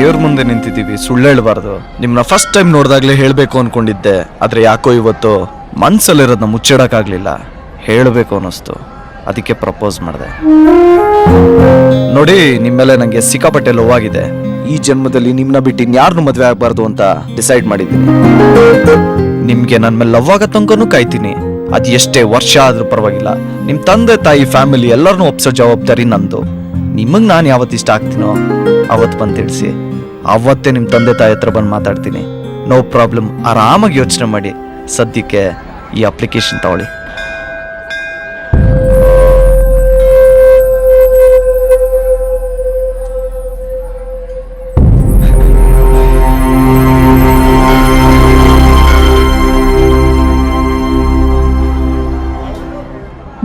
ದೇವ್ರ ಮುಂದೆ ನಿಂತಿದ್ದೀವಿ, ಸುಳ್ಳು ಹೇಳ್ಬಾರ್ದು. ನಿಮ್ಮನ್ನ ಫಸ್ಟ್ ಟೈಮ್ ನೋಡಿದಾಗಲೇ ಹೇಳಬೇಕು ಅನ್ಕೊಂಡಿದ್ದೆ, ಆದರೆ ಯಾಕೋ ಇವತ್ತು ಮನ್ಸಲ್ಲಿರೋದನ್ನ ಮುಚ್ಚಿಡೋಕ್ಕಾಗಲಿಲ್ಲ. ಹೇಳಬೇಕು ಅನ್ನಿಸ್ತು, ಅದಕ್ಕೆ ಪ್ರಪೋಸ್ ಮಾಡಿದೆ. ನೋಡಿ, ನಿಮ್ಮ ಮೇಲೆ ನನಗೆ ಸಿಕ್ಕಾಪಟ್ಟೆ ಲವ್ ಆಗಿದೆ. ಈ ಜನ್ಮದಲ್ಲಿ ನಿಮ್ಮನ್ನ ಬಿಟ್ಟು ಇನ್ಯಾರನ್ನೂ ಮದುವೆ ಆಗಬಾರ್ದು ಅಂತ ಡಿಸೈಡ್ ಮಾಡಿದ್ದೀನಿ. ನಿಮಗೆ ನನ್ನ ಮೇಲೆ ಲವ್ ಆಗೋ ತನಕನೂ ಕಾಯ್ತೀನಿ. ಅದು ಎಷ್ಟೇ ವರ್ಷ ಆದ್ರೂ ಪರವಾಗಿಲ್ಲ. ನಿಮ್ಮ ತಂದೆ ತಾಯಿ ಫ್ಯಾಮಿಲಿ ಎಲ್ಲರನ್ನೂ ಒಪ್ಸೋ ಜವಾಬ್ದಾರಿ ನಂದು. ನಿಮಗೆ ನಾನು ಯಾವತ್ತು ಇಷ್ಟ ಆಗ್ತೀನೋ ಅವತ್ತು ಬಂದು ತಿಳಿಸಿ. ಅವತ್ತೇ ನಿಮ್ಮ ತಂದೆ ತಾಯಿ ಹತ್ರ ಬಂದು ಮಾತಾಡ್ತೀನಿ. ನೋ ಪ್ರಾಬ್ಲಮ್, ಆರಾಮಾಗಿ ಯೋಚನೆ ಮಾಡಿ. ಸದ್ಯಕ್ಕೆ ಈ ಅಪ್ಲಿಕೇಶನ್ ತಗೊಳ್ಳಿ.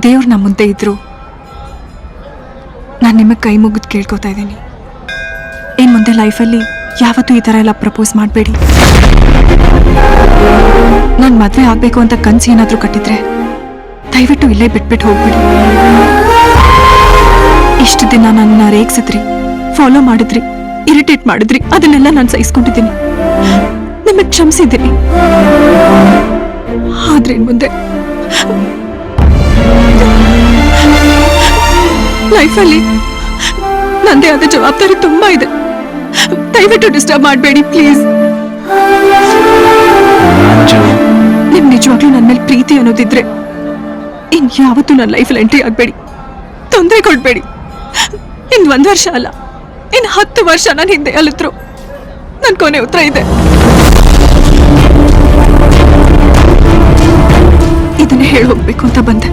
ದೇವ್ರು ನಮ್ಮ ಮುಂದೆ ಇದ್ರು ನಾನು ನಿಮಗೆ ಕೈ ಮುಗಿದು ಕೇಳ್ಕೊತಾ ಇದ್ದೀನಿ, ಇನ್ನು ಮುಂದೆ ಲೈಫಲ್ಲಿ ಯಾವತ್ತೂ ಈ ಥರ ಎಲ್ಲ ಪ್ರಪೋಸ್ ಮಾಡಬೇಡಿ. ನಾನು ಮದುವೆ ಆಗಬೇಕು ಅಂತ ಕನಸು ಏನಾದರೂ ಕಟ್ಟಿದ್ರೆ ದಯವಿಟ್ಟು ಇಲ್ಲೇ ಬಿಟ್ಬಿಟ್ಟು ಹೋಗ್ಬಿಡಿ. ಇಷ್ಟು ದಿನ ನನ್ನ ರೇಗಿಸಿದ್ರಿ, ಫಾಲೋ ಮಾಡಿದ್ರಿ, ಇರಿಟೇಟ್ ಮಾಡಿದ್ರಿ, ಅದನ್ನೆಲ್ಲ ನಾನು ಸಹಿಸ್ಕೊಂಡಿದ್ದೀನಿ, ನಿಮಗೆ ಕ್ಷಮಿಸಿದ್ದೀನಿ. ಆದ್ರೆ ಇನ್ನು ಮುಂದೆ ಲೈಫಲ್ಲಿ ನಂದೇ ಆದ ಜವಾಬ್ದಾರಿ ತುಂಬಾ ಇದೆ. ದಯವಿಟ್ಟು ಡಿಸ್ಟರ್ಬ್ ಮಾಡಬೇಡಿ ಪ್ಲೀಸ್. ನಿಮ್ ನಿಜವಾಗ್ಲೂ ನನ್ನ ಮೇಲೆ ಪ್ರೀತಿ ಅನ್ನೋದಿದ್ರೆ ಇನ್ ಯಾವತ್ತೂ ನನ್ನ ಲೈಫಲ್ಲಿ ಎಂಟ್ರಿ ಆಗ್ಬೇಡಿ, ತೊಂದರೆ ಕೊಡ್ಬೇಡಿ. ಇನ್ 1 ವರ್ಷ ಅಲ್ಲ, ಇನ್ 10 ವರ್ಷ ನನ್ನ ಹಿಂದೆ ಅಲ್ಲಿದ್ರು ನನ್ ಕೊನೆ ಉತ್ತರ ಇದೆ. ಇದನ್ನೇ ಹೇಳಿ ಹೋಗ್ಬೇಕು ಅಂತ ಬಂದೆ.